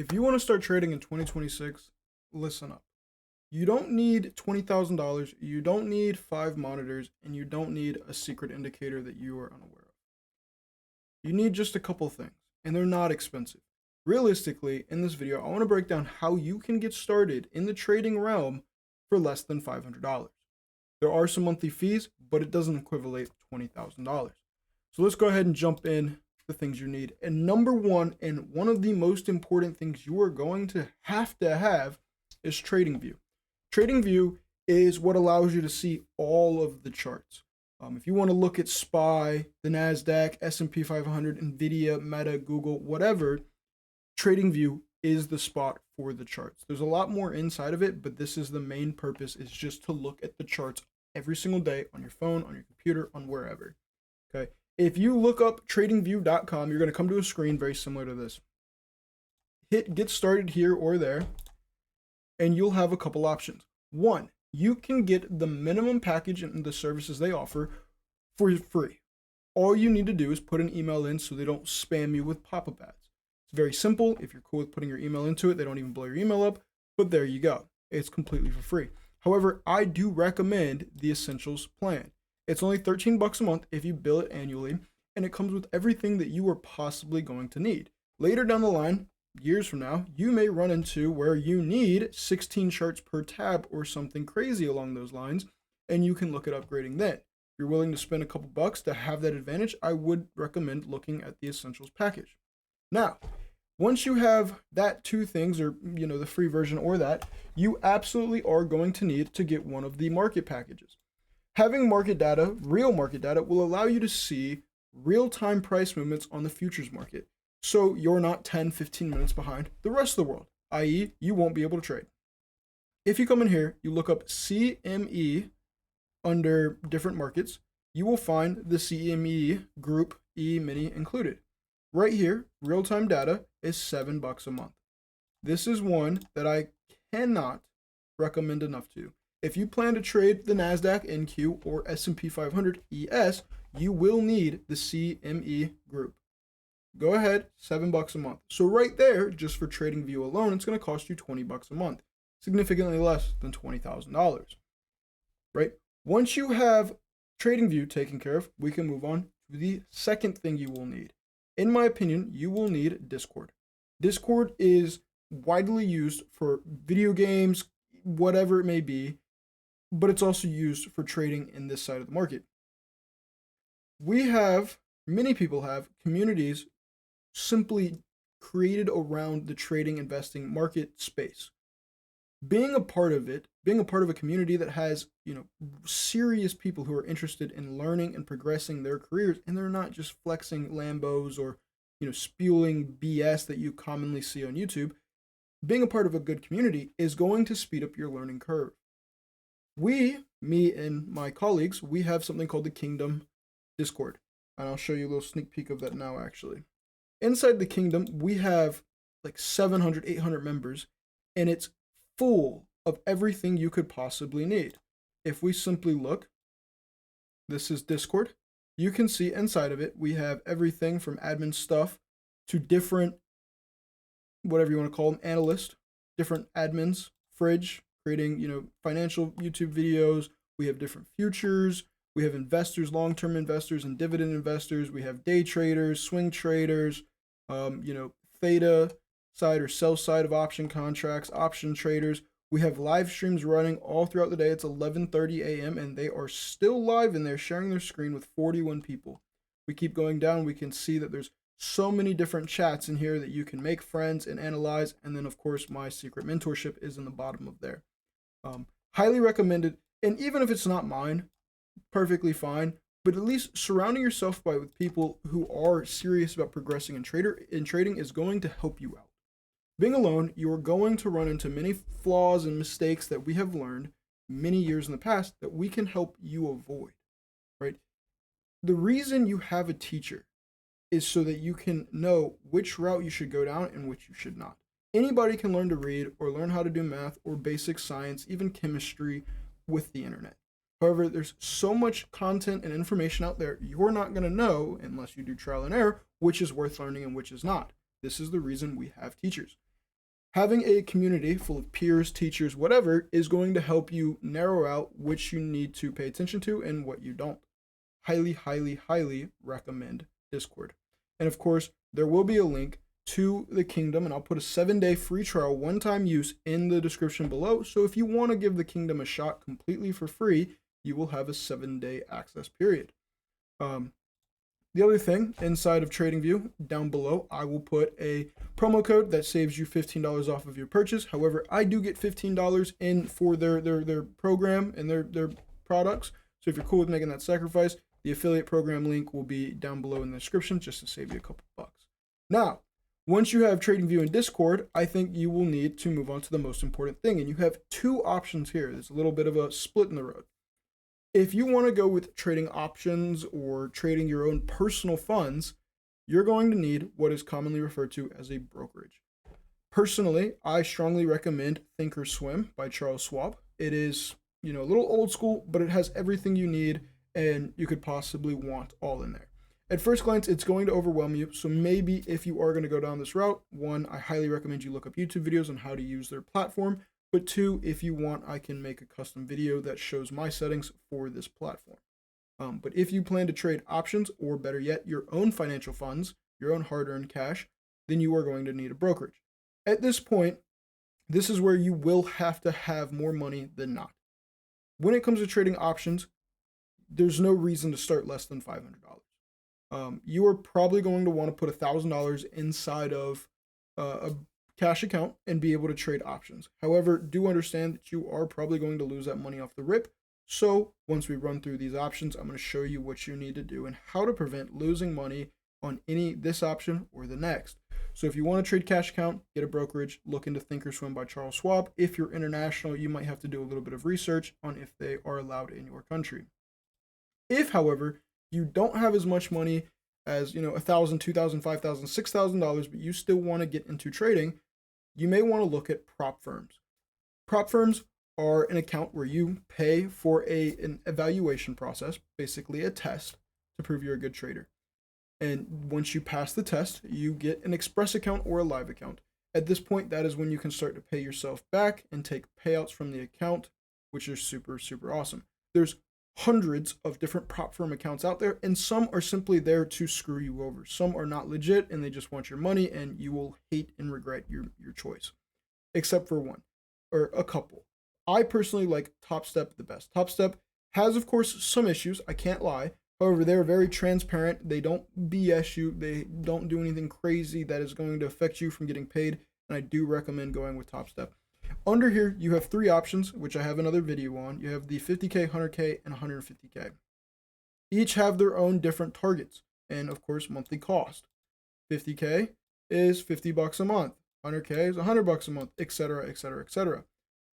If you want to start trading in 2026, listen up. You don't need $20,000, you don't need 5 monitors, and you don't need a secret indicator that you are unaware of. You need just a couple things, and they're not expensive. Realistically, in this video, I want to break down how you can get started in the trading realm for less than $500. There are some monthly fees, but it doesn't equivalent $20,000. So let's go ahead and jump in the things you need. And number one, and one of the most important things you are going to have is Tradingview. Tradingview is what allows you to see all of the charts. If you want to look at SPY, the NASDAQ, S&P 500, NVIDIA, Meta, Google, whatever, Tradingview is the spot for the charts. There's a lot more inside of it, but this is the main purpose, is just to look at the charts every single day on your phone, on your computer, on wherever. Okay. If you look up tradingview.com, you're going to come to a screen very similar to this. Hit get started here or there, and you'll have a couple options. One, you can get the minimum package and the services they offer for free. All you need to do is put an email in so they don't spam you with pop-up ads. It's very simple. If you're cool with putting your email into it, they don't even blow your email up, but there you go. It's completely for free. However, I do recommend the Essentials plan. It's only $13 a month if you bill it annually, and it comes with everything that you are possibly going to need. Later down the line, years from now, you may run into where you need 16 charts per tab or something crazy along those lines, and you can look at upgrading then. If you're willing to spend a couple bucks to have that advantage, I would recommend looking at the Essentials package. Now, once you have that two things, or the free version or that, you absolutely are going to need to get one of the market packages. Having market data, real market data, will allow you to see real-time price movements on the futures market. So you're not 10, 15 minutes behind the rest of the world, i.e. you won't be able to trade. If you come in here, you look up CME under different markets, you will find the CME group E-mini included. Right here, real-time data is $7 a month. This is one that I cannot recommend enough to you. If you plan to trade the NASDAQ NQ or S&P 500 ES, you will need the CME group. Go ahead, $7 a month. So right there, just for Tradingview alone, it's going to cost you $20 a month, significantly less than $20,000. Right? Once you have Tradingview taken care of, we can move on to the second thing you will need. In my opinion, you will need Discord. Discord is widely used for video games, whatever it may be, but it's also used for trading in this side of the market. Many people have communities simply created around the trading, investing market space. Being a part of it, being a part of a community that has, serious people who are interested in learning and progressing their careers, and they're not just flexing Lambos or, spewing BS that you commonly see on YouTube. Being a part of a good community is going to speed up your learning curve. Me and my colleagues, we have something called the Kingdom Discord, and I'll show you a little sneak peek of that now, actually. Inside the Kingdom, we have like 700, 800 members, and it's full of everything you could possibly need. If we simply look, this is Discord. You can see inside of it, we have everything from admin stuff to different, whatever you want to call them, analysts, different admins, fridge, creating, financial YouTube videos. We have different futures. We have investors, long-term investors and dividend investors. We have day traders, swing traders, theta side or sell side of option contracts, option traders. We have live streams running all throughout the day. It's 11:30 a.m. and they are still live and they're sharing their screen with 41 people. We keep going down. We can see that there's so many different chats in here that you can make friends and analyze. And then, of course, my secret mentorship is in the bottom of there. Highly recommended. And even if it's not mine, perfectly fine. But at least surrounding yourself with people who are serious about progressing in trading is going to help you out. Being alone, you are going to run into many flaws and mistakes that we have learned many years in the past that we can help you avoid, right? The reason you have a teacher is so that you can know which route you should go down and which you should not. Anybody can learn to read or learn how to do math or basic science, even chemistry, with the internet. However, there's so much content and information out there, you're not going to know, unless you do trial and error, which is worth learning and which is not. This is the reason we have teachers. Having a community full of peers, teachers, whatever, is going to help you narrow out which you need to pay attention to and what you don't. Highly, highly, highly recommend Discord. And of course, there will be a link to the kingdom, and I'll put a 7-day free trial, one-time use, in the description below. So if you want to give the kingdom a shot completely for free, you will have a 7-day access period. The other thing inside of TradingView, down below, I will put a promo code that saves you $15 off of your purchase. However, I do get $15 in for their program and their products. So if you're cool with making that sacrifice, the affiliate program link will be down below in the description just to save you a couple bucks. Now, once you have TradingView and Discord, I think you will need to move on to the most important thing. And you have two options here. There's a little bit of a split in the road. If you want to go with trading options or trading your own personal funds, you're going to need what is commonly referred to as a brokerage. Personally, I strongly recommend Thinkorswim by Charles Schwab. It is, a little old school, but it has everything you need and you could possibly want all in there. At first glance, it's going to overwhelm you. So maybe if you are going to go down this route, one, I highly recommend you look up YouTube videos on how to use their platform. But two, if you want, I can make a custom video that shows my settings for this platform. But if you plan to trade options, or better yet, your own financial funds, your own hard-earned cash, then you are going to need a brokerage. At this point, this is where you will have to have more money than not. When it comes to trading options, there's no reason to start less than $500. You are probably going to want to put $1,000 inside of a cash account and be able to trade options. However, do understand that you are probably going to lose that money off the rip. So once we run through these options, I'm going to show you what you need to do and how to prevent losing money on this option or the next. So if you want to trade cash account, get a brokerage, look into Thinkorswim by Charles Schwab. If you're international, you might have to do a little bit of research on if they are allowed in your country. If, however, you don't have as much money as, $1,000, $2,000, $5,000, $6,000, but you still want to get into trading, you may want to look at prop firms. Prop firms are an account where you pay for an evaluation process, basically a test to prove you're a good trader. And once you pass the test, you get an express account or a live account. At this point, that is when you can start to pay yourself back and take payouts from the account, which is super, super awesome. There's hundreds of different prop firm accounts out there, and some are simply there to screw you over. Some are not legit and they just want your money, and you will hate and regret your choice, except for one or a couple. I personally like Top Step the best. Top Step has, of course, some issues, I can't lie. However, they're very transparent. They don't BS you. They don't do anything crazy that is going to affect you from getting paid, and I do recommend going with Top Step. Under here, you have three options, which I have another video on. You have the 50K, 100K, and 150K. Each have their own different targets and, of course, monthly cost. 50K is $50 a month. 100K is $100 a month, etc., etc., etc.,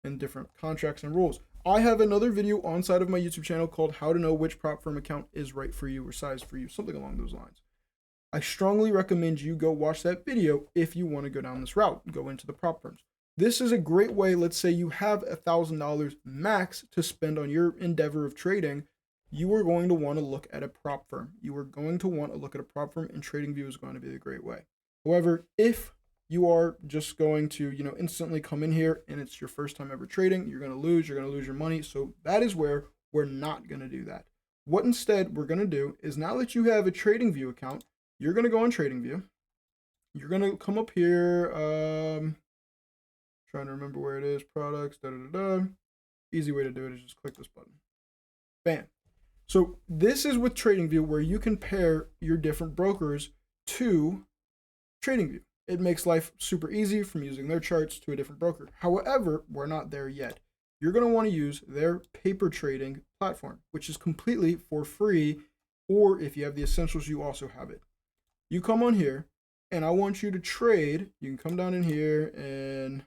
and different contracts and rules. I have another video on side of my YouTube channel called How to Know Which Prop Firm Account is Right for You or Size for You, something along those lines. I strongly recommend you go watch that video if you want to go down this route, go into the prop firms. This is a great way. Let's say you have $1,000 max to spend on your endeavor of trading. You are going to want to look at a prop firm. You are going to want to look at a prop firm, and TradingView is going to be a great way. However, if you are just going to, instantly come in here and it's your first time ever trading, you're going to lose your money. So that is where we're not going to do that. What instead we're going to do is, now that you have a TradingView account, you're going to go on TradingView. You're going to come up here, trying to remember where it is, products, Easy way to do it is just click this button. Bam. So this is with TradingView, where you can pair your different brokers to TradingView. It makes life super easy from using their charts to a different broker. However, we're not there yet. You're going to want to use their paper trading platform, which is completely for free, or if you have the essentials, you also have it. You come on here, and I want you to trade. You can come down in here and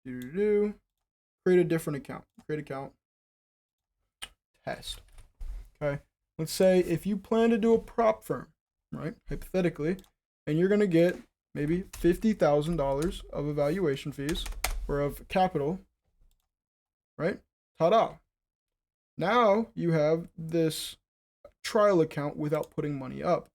create a different account. Create account. Test. Okay. Let's say if you plan to do a prop firm, right? Hypothetically, and you're going to get maybe $50,000 of evaluation fees or of capital, right? Ta-da. Now you have this trial account without putting money up.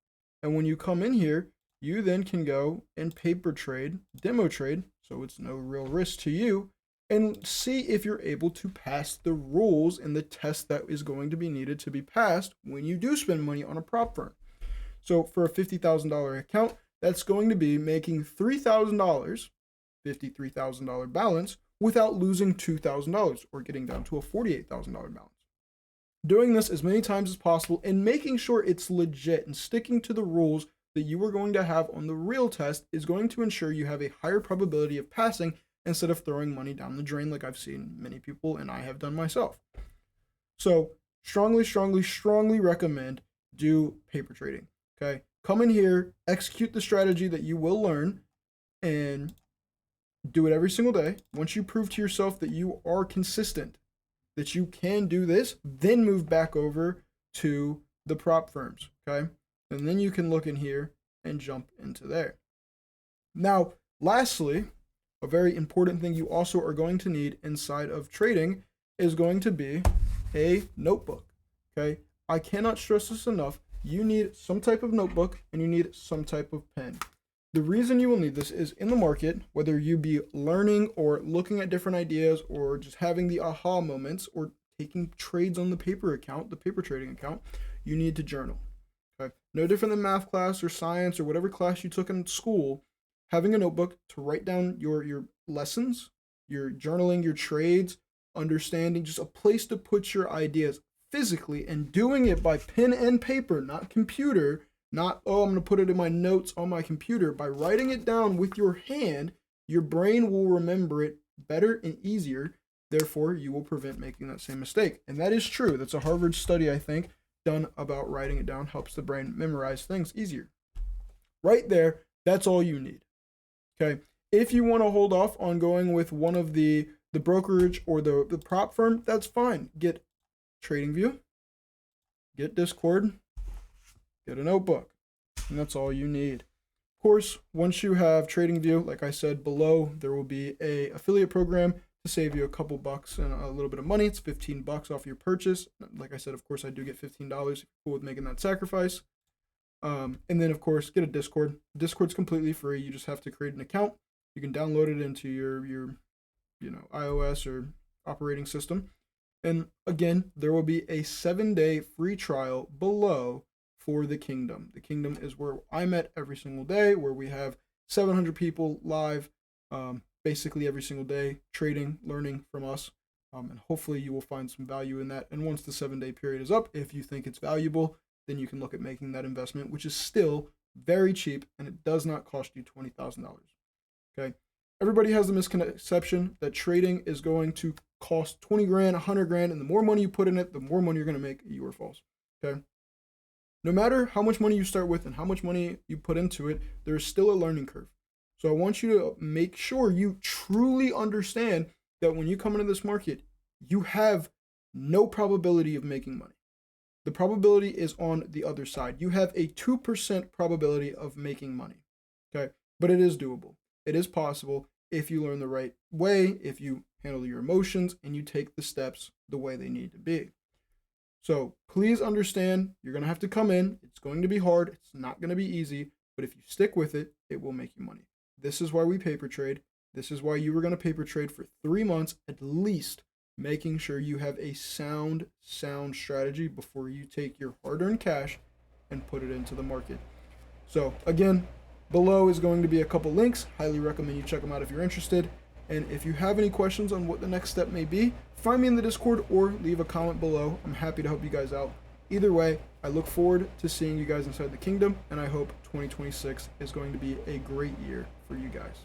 And when you come in here, you then can go and paper trade, demo trade, so it's no real risk to you, and see if you're able to pass the rules in the test that is going to be needed to be passed when you do spend money on a prop firm. So for a $50,000 account, that's going to be making $3,000, $53,000 balance, without losing $2,000 or getting down to a $48,000 balance. Doing this as many times as possible and making sure it's legit and sticking to the rules that you are going to have on the real test is going to ensure you have a higher probability of passing instead of throwing money down the drain like I've seen many people and I have done myself. So strongly recommend do paper trading. Okay, come in here, execute the strategy that you will learn, and do it every single day. Once you prove to yourself that you are consistent, that you can do this, then move back over to the prop firms. Okay, and then you can look in here and jump into there. Now, lastly, a very important thing you also are going to need inside of trading is going to be a notebook. Okay, I cannot stress this enough. You need some type of notebook and you need some type of pen. The reason you will need this is in the market, whether you be learning or looking at different ideas or just having the aha moments or taking trades on the paper account, the paper trading account, you need to journal. Okay, no different than math class or science or whatever class you took in school. Having a notebook to write down your lessons, your journaling, your trades, understanding, just a place to put your ideas physically, and doing it by pen and paper, not computer, not, oh, I'm going to put it in my notes on my computer. By writing it down with your hand, your brain will remember it better and easier. Therefore, you will prevent making that same mistake. And that is true. That's a Harvard study, I think, done about writing it down helps the brain memorize things easier. Right there, that's all you need. Okay. If you want to hold off on going with one of the brokerage or the prop firm, that's fine. Get Tradingview, get Discord, get a notebook, and that's all you need. Of course, once you have Tradingview, like I said below, there will be a affiliate program to save you a couple bucks and a little bit of money. It's $15 off your purchase. Like I said, of course, I do get $15 if you're cool with making that sacrifice. And then, of course, get a Discord. Discord's completely free. You just have to create an account. You can download it into your iOS or operating system. And again, there will be a 7-day free trial below for the Kingdom. The Kingdom is where I'm at every single day, where we have 700 people live, basically every single day, trading, learning from us. And hopefully you will find some value in that. And once the 7-day period is up, if you think it's valuable, then you can look at making that investment, which is still very cheap, and it does not cost you $20,000. Okay. Everybody has the misconception that trading is going to cost 20 grand, 100 grand, and the more money you put in it, the more money you're going to make. You are false. Okay. No matter how much money you start with and how much money you put into it, there is still a learning curve. So I want you to make sure you truly understand that when you come into this market, you have no probability of making money. The probability is on the other side. You have a 2% probability of making money. Okay. But it is doable. It is possible if you learn the right way, if you handle your emotions, and you take the steps the way they need to be. So please understand, you're going to have to come in. It's going to be hard. It's not going to be easy. But if you stick with it, it will make you money. This is why we paper trade. This is why you were going to paper trade for 3 months at least, making sure you have a sound strategy before you take your hard-earned cash and put it into the market. So again, below is going to be a couple links. Highly recommend you check them out if you're interested. And if you have any questions on what the next step may be, find me in the Discord or leave a comment below. I'm happy to help you guys out. Either way, I look forward to seeing you guys inside the Kingdom, and I hope 2026 is going to be a great year for you guys.